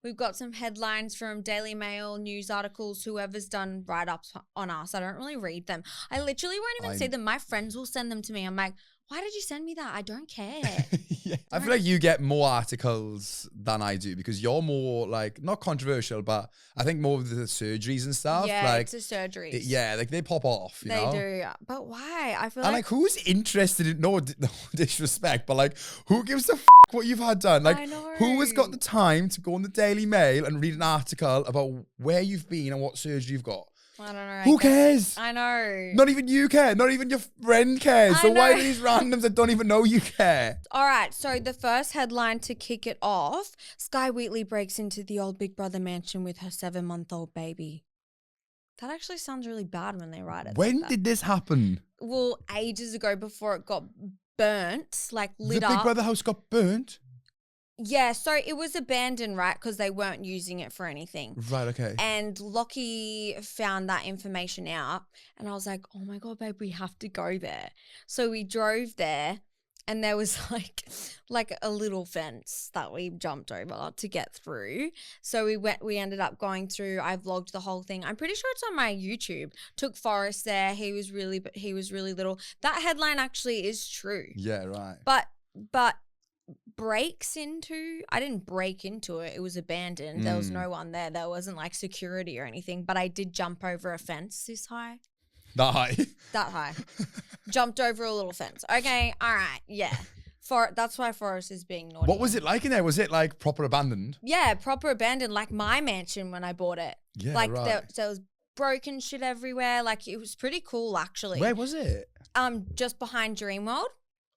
We've got some headlines from Daily Mail, news articles, whoever's done write-ups on us. I don't really read them. I literally won't even see them. My friends will send them to me. I'm like, why did you send me that? I don't care. Yeah. I feel like you get more articles than I do because you're more like, not controversial, but I think more of the surgeries and stuff. Yeah, like, it's the surgeries. like they pop off, you they know? do. But why? I feel And like, who's interested in, no disrespect, but like, who gives a what you've had done? Like, I know. who has got the time to go on the Daily Mail and read an article about where you've been and what surgery you've got? I don't know. Who cares? I know. Not even you care. Not even your friend cares. So why do these randoms that don't even know you care? All right. So the first headline to kick it off, Skye Wheatley breaks into the old Big Brother mansion with her 7-month-old baby. That actually sounds really bad when they write it. When like did this happen? Well, ages ago before it got burnt, like lit up. The Big Brother house got burnt? Yeah, so it was abandoned, right? Because they weren't using it for anything. Right, okay. And Lockie found that information out. And I was like, oh my God, babe, we have to go there. So we drove there and there was like a little fence that we jumped over to get through. So we ended up going through. I vlogged the whole thing. I'm pretty sure it's on my YouTube. Took Forrest there. He was really little. That headline actually is true. Yeah, right. But I didn't break into it. It was abandoned. There was no one there. There wasn't like security or anything, but I did jump over a fence this high. That high? That high. Jumped over a little fence. Okay. All right. Yeah. That's why Forrest is being naughty. What was it like in there? Was it like proper abandoned? Yeah. Proper abandoned. Like my mansion when I bought it. Yeah, like right. there was broken shit everywhere. Like it was pretty cool actually. Where was it? Just behind Dreamworld.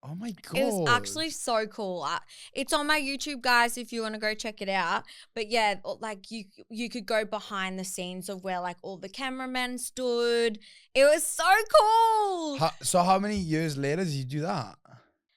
Oh my God. It was actually so cool. It's on my YouTube, guys, if you want to go check it out. But yeah, like you could go behind the scenes of where like all the cameramen stood. It was so cool. So how many years later did you do that?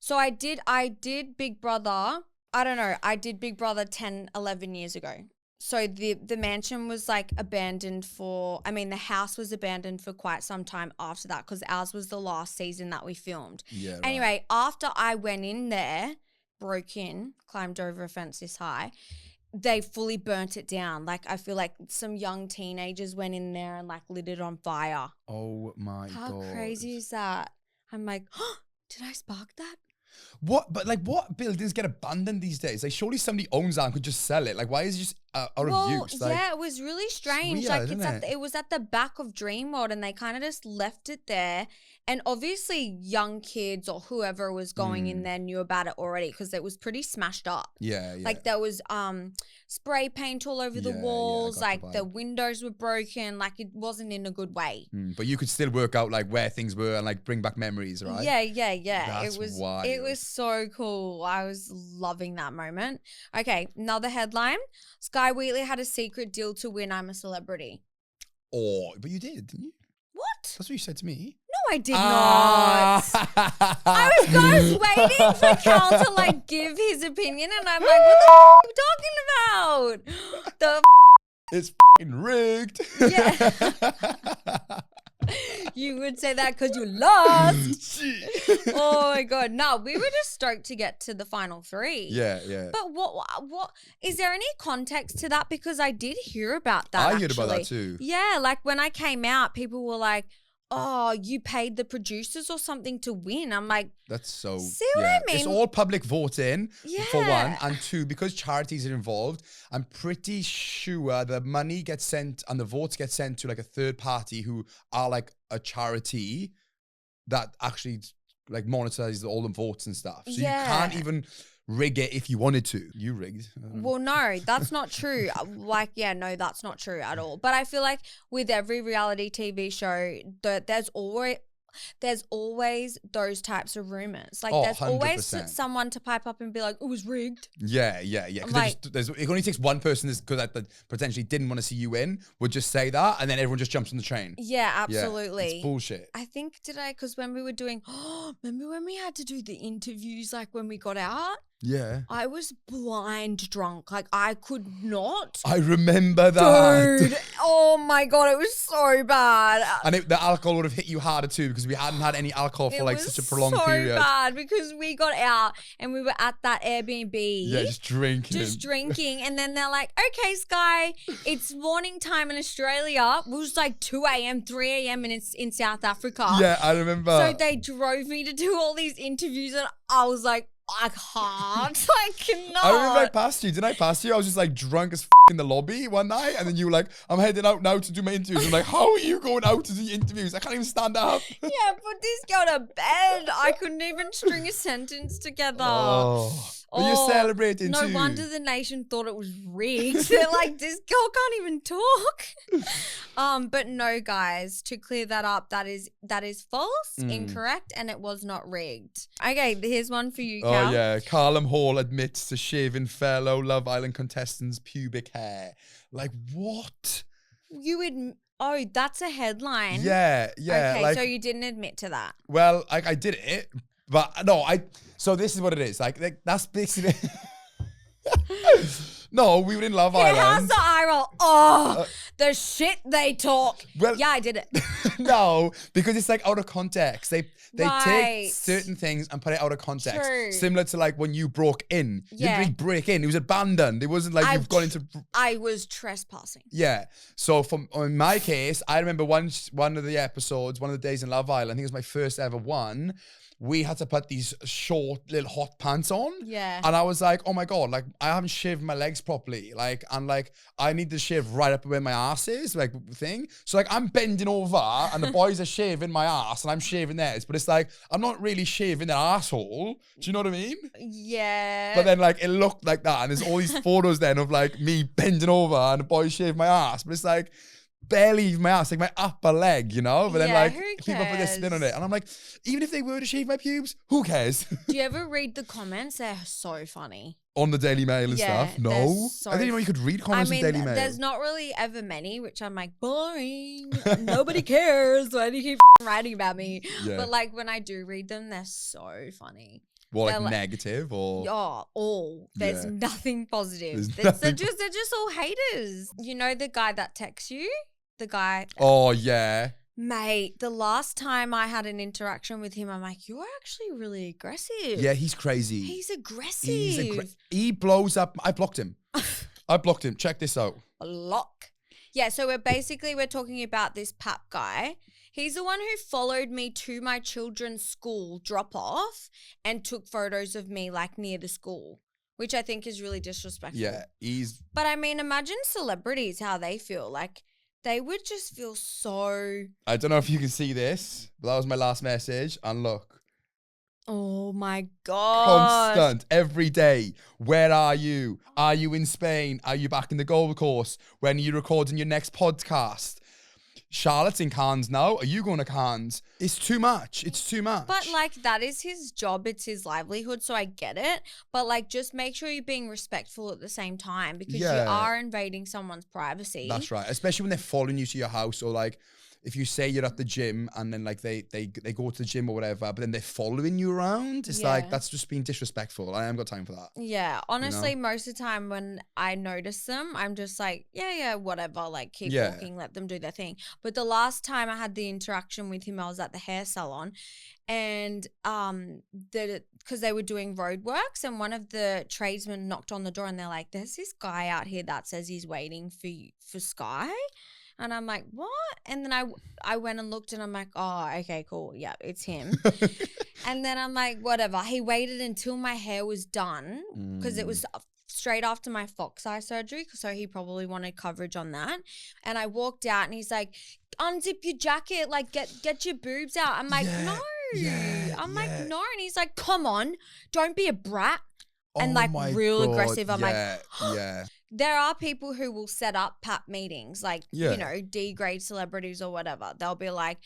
So I did Big Brother. I don't know. I did Big Brother 10, 11 years ago. So the mansion was like abandoned the house was abandoned for quite some time after that because ours was the last season that we filmed. Yeah. Right. Anyway, after I went in there, broke in, climbed over a fence this high, they fully burnt it down. Like I feel like some young teenagers went in there and like lit it on fire. Oh my God. How crazy is that? I'm like, did I spark that? What? But like, what buildings get abandoned these days? Like, surely somebody owns that and could just sell it. Like, why is it just out of use? Like, yeah, it was really strange. Weird, like, it was at the back of Dreamworld, and they kind of just left it there. And obviously, young kids or whoever was going in there knew about it already because it was pretty smashed up. Yeah, yeah. Like there was spray paint all over the walls. Like the windows were broken. Like it wasn't in a good way. But you could still work out like where things were and like bring back memories, right? Yeah. That's wild. It was so cool. I was loving that moment. Okay, another headline. Skye Wheatley had a secret deal to win I'm a Celebrity. Oh, but you did, didn't you? What? That's what you said to me. No, I did not. I was waiting for Cal to like give his opinion, and I'm like, what the are you talking about? It's rigged. Yeah. You would say that because you lost. Oh my God. No, we were just stoked to get to the final three. Yeah. But what is there any context to that? Because I did hear about that. I heard about that too. Yeah, like when I came out, people were like, oh, you paid the producers or something to win. I'm like, that's so. See what I mean? It's all public voting for one, and two, because charities are involved. I'm pretty sure the money gets sent and the votes get sent to like a third party who are like a charity that actually like monetizes all the votes and stuff. So you can't even rig it if you wanted to. You rigged. Well, no, that's not true. No, that's not true at all. But I feel like with every reality TV show, there's always those types of rumors. Like there's 100%. always someone to pipe up and be like, it was rigged. Yeah. Because it only takes one person that potentially didn't want to see you in would just say that, and then everyone just jumps on the train. Yeah, absolutely. Yeah, it's bullshit. I think because when we were doing, remember when we had to do the interviews like when we got out? Yeah. I was blind drunk. Like, I could not. I remember that. Dude, oh my God, it was so bad. And the alcohol would have hit you harder too because we hadn't had any alcohol for like such a prolonged period. It was so bad because we got out and we were at that Airbnb. Yeah, just drinking. And then they're like, okay, Skye, it's morning time in Australia. It was like 2 a.m., 3 a.m. and it's in South Africa. Yeah, I remember. So they drove me to do all these interviews and I was like, I can't. I cannot. I remember I passed you. Didn't I pass you? I was just like drunk as in the lobby one night. And then you were like, I'm heading out now to do my interviews. I'm like, how are you going out to do interviews? I can't even stand up. Yeah, put this girl to bed. I couldn't even string a sentence together. But you're celebrating no too. No wonder the nation thought it was rigged. They're like, this girl can't even talk. But no, guys, to clear that up, that is false, incorrect, and it was not rigged. Okay, here's one for you, Cal. Oh yeah, Callum Hall admits to shaving fellow Love Island contestants' pubic hair. Like what? Oh, that's a headline. Yeah. Okay, like, so you didn't admit to that. Well, like I did it, but no, so this is what it is. Like that's basically. No, we were in Love Island. How's the eye roll? Oh, the shit they talk. Well, yeah, I did it. No, because it's like out of context. They right. take certain things and put it out of context. True. Similar to like when you broke in. You Yeah. didn't really break in. It was abandoned. It wasn't like you've gone into... I was trespassing. Yeah. So in my case, I remember one of the episodes, one of the days in Love Island, I think it was my first ever one, we had to put these short little hot pants on. Yeah. And I was like, oh my God, like I haven't shaved my legs properly. Like, and like, I need to shave right up where my ass is, like thing. So like I'm bending over and the boys are shaving my ass and I'm shaving theirs. But it's like, I'm not really shaving their asshole. Do you know what I mean? Yeah. But then like, it looked like that. And there's all these photos then of like me bending over and the boys shave my ass. But it's like, barely even my ass, like my upper leg, you know? But then like people put their spin on it. And I'm like, even if they were to shave my pubes, who cares? Do you ever read the comments? They're so funny. On the Daily Mail and stuff? No. So I didn't know you could read comments on Daily Mail. There's not really ever many, which I'm like, boring. Nobody cares. Why do you keep writing about me? Yeah. But like when I do read them, they're so funny. Well, like negative or? Yeah, all. There's nothing positive. They're just all haters. You know the guy that texts you? The guy. Oh, yeah. Mate, the last time I had an interaction with him, I'm like, you're actually really aggressive. Yeah, he's crazy. He's aggressive. He blows up. I blocked him. I blocked him. Check this out. Block. Yeah, so we're talking about this Pap guy. He's the one who followed me to my children's school drop off and took photos of me like near the school, which I think is really disrespectful. Yeah, But I mean, imagine celebrities, how they feel. Like, they would just feel so... I don't know if you can see this, but that was my last message. And look. Oh my God. Constant, every day. Where are you? Are you in Spain? Are you back in the Gold Coast? When are you recording your next podcast? Charlotte's in Cannes now. Are you going to Cannes? It's too much. It's too much. But like that is his job. It's his livelihood. So I get it. But like just make sure you're being respectful at the same time because you are invading someone's privacy. That's right. Especially when they're following you to your house or like if you say you're at the gym and then like they go to the gym or whatever, but then they're following you around. It's like, that's just being disrespectful. I haven't got time for that. Yeah. Honestly, most of the time when I notice them, I'm just like, yeah, whatever. Like keep walking, let them do their thing. But the last time I had the interaction with him, I was at the hair salon and because they were doing road works and one of the tradesmen knocked on the door and they're like, there's this guy out here that says he's waiting for Skye. And I'm like, what? And then I went and looked and I'm like, oh, okay, cool. Yeah, it's him. And then I'm like, whatever. He waited until my hair was done because it was straight after my fox eye surgery. So he probably wanted coverage on that. And I walked out and he's like, unzip your jacket, like get your boobs out. I'm like, no. I'm like, no. And he's like, come on, don't be a brat. And like real aggressive. I'm like, yeah. There are people who will set up Pap meetings, like, you know, D-grade celebrities or whatever. They'll be like,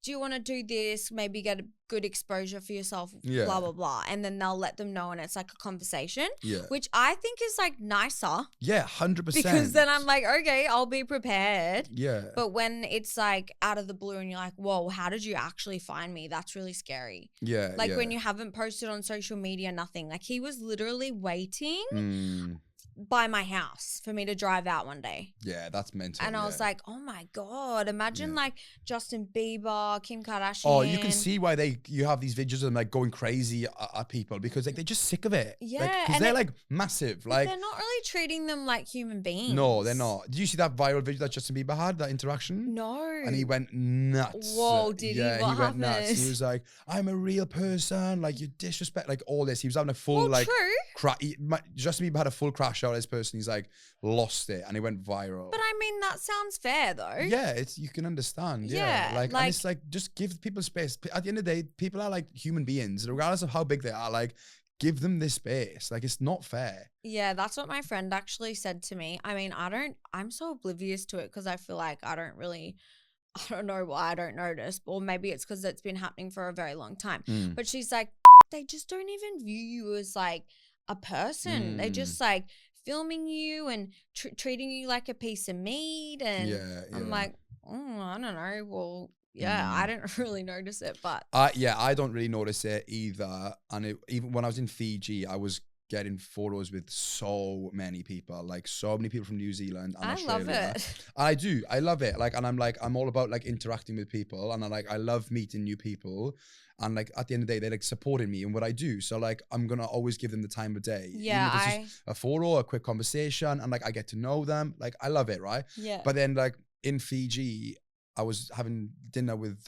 do you want to do this? Maybe get a good exposure for yourself, Yeah. blah, blah, blah. And then they'll let them know and it's like a conversation, Yeah. which I think is like nicer. Yeah, 100%. Because then I'm like, okay, I'll be prepared. Yeah. But when it's like out of the blue and you're like, whoa, how did you actually find me? That's really scary. Yeah. Like when you haven't posted on social media, nothing. Like he was literally waiting by my house for me to drive out one day. Yeah, that's mental. And I was like, oh my God, imagine like Justin Bieber, Kim Kardashian. Oh, you can see why you have these videos of them like going crazy at people because like they're just sick of it. Yeah. Because they're like massive. Like they're not really treating them like human beings. No, they're not. Did you see that viral video that Justin Bieber had, that interaction? No. And he went nuts. Whoa, did he? Yeah, What he went nuts. happened? He was like, I'm a real person. Like, you disrespect, like all this. He was having a full, true. Justin Bieber had a full crash out of this person. He's like, lost it. And it went viral. But I mean, that sounds fair though. Yeah, you can understand. Yeah. Like, and it's like, just give people space. At the end of the day, people are like human beings, regardless of how big they are. Like, give them this space. Like, it's not fair. Yeah, that's what my friend actually said to me. I mean, I'm so oblivious to it because I feel like I don't know why I don't notice. Or maybe it's because it's been happening for a very long time. But she's like, they just don't even view you as like a person. They just like filming you and treating you like a piece of meat. And I'm like, I don't know. Well, yeah, I didn't really notice it, but I don't really notice it either. And even when I was in Fiji, I was getting photos with so many people, like so many people from New Zealand and Australia. love it. And I love it. Like, and I'm all about like interacting with people, and I love meeting new people. And like at the end of the day, they're like supporting me in what I do. So like I'm gonna always give them the time of day. Yeah, even if it's just a photo, a quick conversation, and like I get to know them. Like I love it, right? Yeah. But then like in Fiji, I was having dinner with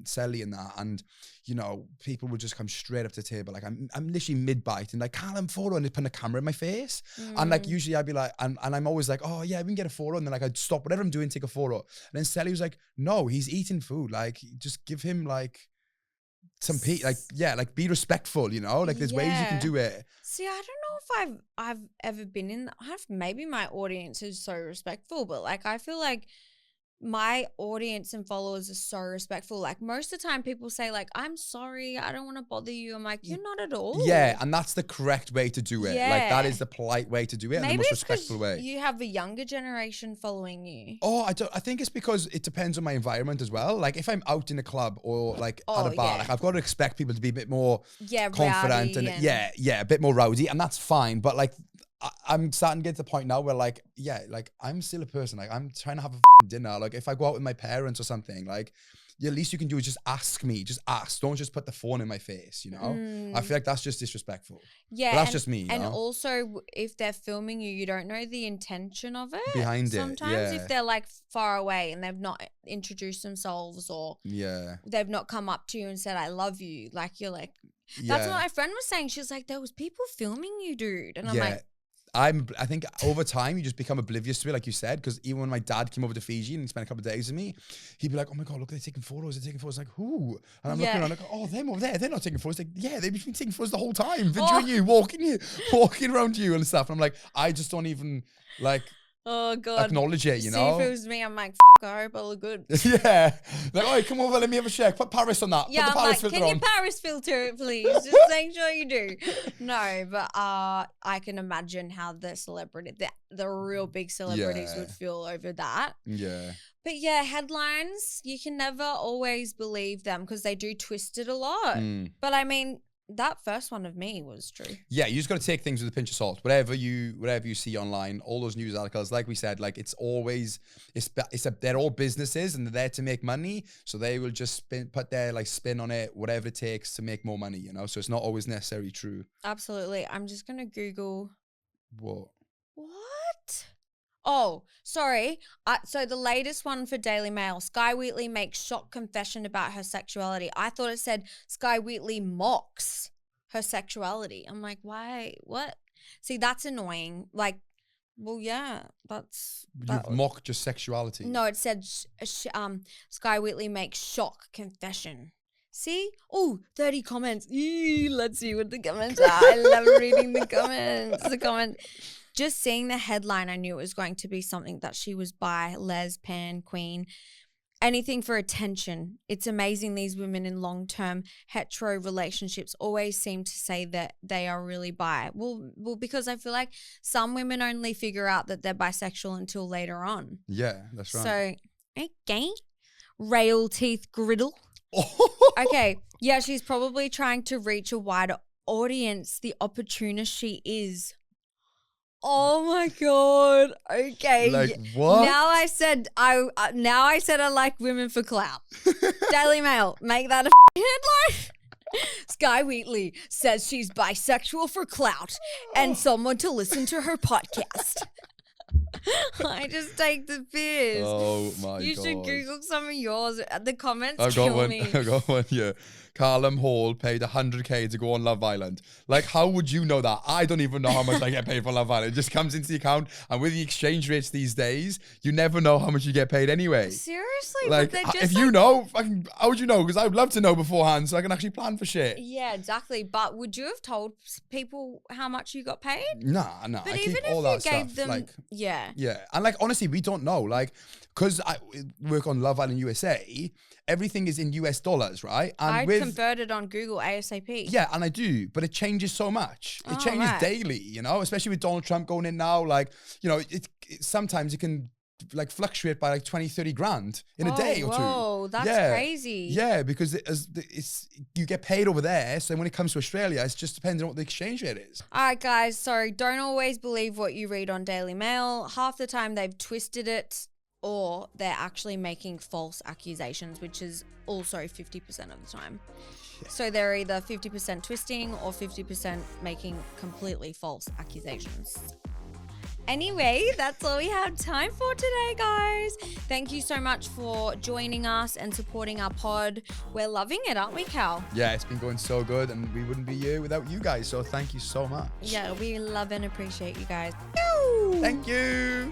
Sally and that, and you know, people would just come straight up to the table. Like I'm literally mid-bite and like, Callum, photo, and they put a camera in my face. And like usually I'd be like, and I'm always like, oh yeah, we can get a photo. And then like I'd stop whatever I'm doing, take a photo. And then Sally was like, no, he's eating food. Like just give him like some like be respectful, you know? Like there's ways you can do it. See, I don't know if I've ever been in maybe my audience is so respectful, but like I feel like my audience and followers are so respectful. Like most of the time people say like, I'm sorry, I don't want to bother you. I'm like, you're not at all. Yeah, and that's the correct way to do it. Yeah. Like that is the polite way to do it, and the most respectful way. You have a younger generation following you. Oh, I think it's because it depends on my environment as well. Like if I'm out in a club or like at a bar, like I've got to expect people to be a bit more confident and a bit more rowdy, and that's fine. But like I'm starting to get to the point now where like, like I'm still a person. Like I'm trying to have a dinner. Like if I go out with my parents or something, like the least you can do is just ask me. Just ask. Don't just put the phone in my face, you know? I feel like that's just disrespectful. Yeah. But that's just me, you know? Also, if they're filming you, you don't know the intention of it. Behind Sometimes if they're like far away and they've not introduced themselves or they've not come up to you and said, I love you. Like you're like, that's what my friend was saying. She was like, there was people filming you, dude. And I'm like, I think over time you just become oblivious to it, like you said, because even when my dad came over to Fiji and he spent a couple of days with me, he'd be like, oh my God, look, they're taking photos. They're taking photos. Like, who? And I'm looking around like, oh, them over there. They're not taking photos. Like, yeah, they've been taking photos the whole time, videoing you, walking around you and stuff. And I'm like, I just don't even like oh God, acknowledge it, you See, know? if it was me, I'm like, I hope I look good. Yeah. Like, oh, come over, let me have a shake. Put Paris on that. Yeah, Put the Paris filter on. Can you Paris filter it, please? Just make sure you do. No, but I can imagine how the celebrity, the real big celebrities would feel over that. Yeah. But yeah, headlines, you can never always believe them because they do twist it a lot. But I mean, that first one of me was true. Yeah, you just got to take things with a pinch of salt. Whatever you see online, all those news articles, like we said, like they're all businesses and they're there to make money. So they will just put their like spin on it, whatever it takes to make more money, you know? So it's not always necessarily true. Absolutely. I'm just going to Google. What? Oh, sorry. So the latest one for Daily Mail, Skye Wheatley makes shock confession about her sexuality. I thought it said Skye Wheatley mocks her sexuality. I'm like, why? What? See, that's annoying. Like, well, yeah, You've mocked your sexuality. No, it said Skye Wheatley makes shock confession. See? Oh, 30 comments. Let's see what the comments are. I love reading the comments. Just seeing the headline, I knew it was going to be something that she was bi, les, pan, queen. anything for attention. It's amazing these women in long-term hetero relationships always seem to say that they are really bi. Well, because I feel like some women only figure out that they're bisexual until later on. Yeah, that's right. So, okay. Rail teeth griddle. Okay. Yeah, she's probably trying to reach a wider audience, the opportunist she is. Oh my God. Okay. Like what? Now I said I like women for clout. Daily Mail, make that a headline. Skye Wheatley says she's bisexual for clout and someone to listen to her podcast. I just take the piss. Oh my God. You should Google some of yours. The comments I've kill me. I've got one, yeah. Callum Hall paid 100k to go on Love Island. Like, how would you know that? I don't even know how much I get paid for Love Island. It just comes into the account, and with the exchange rates these days, you never know how much you get paid anyway. Seriously? Like, but just if you know, fucking, how would you know? Because I would love to know beforehand so I can actually plan for shit. Yeah, exactly. But would you have told people how much you got paid? Nah. But I even keep all if that you gave stuff. them, yeah. And like, honestly, we don't know. Like, because I work on Love Island USA, everything is in US dollars, right? And I converted on Google ASAP. Yeah, and I do, but it changes so much. It changes daily, you know, especially with Donald Trump going in now. Like, you know, it sometimes it can like fluctuate by like 20, 30 grand in a day or two. Whoa, that's crazy. Yeah, because it's you get paid over there. So when it comes to Australia, it's just depending on what the exchange rate is. All right, guys. So don't always believe what you read on Daily Mail. Half the time they've twisted it, or they're actually making false accusations, which is also 50% of the time. Yeah. So they're either 50% twisting or 50% making completely false accusations. Anyway, that's all we have time for today, guys. Thank you so much for joining us and supporting our pod. We're loving it, aren't we, Cal? Yeah, it's been going so good, and we wouldn't be here without you guys. So thank you so much. Yeah, we love and appreciate you guys. Thank you.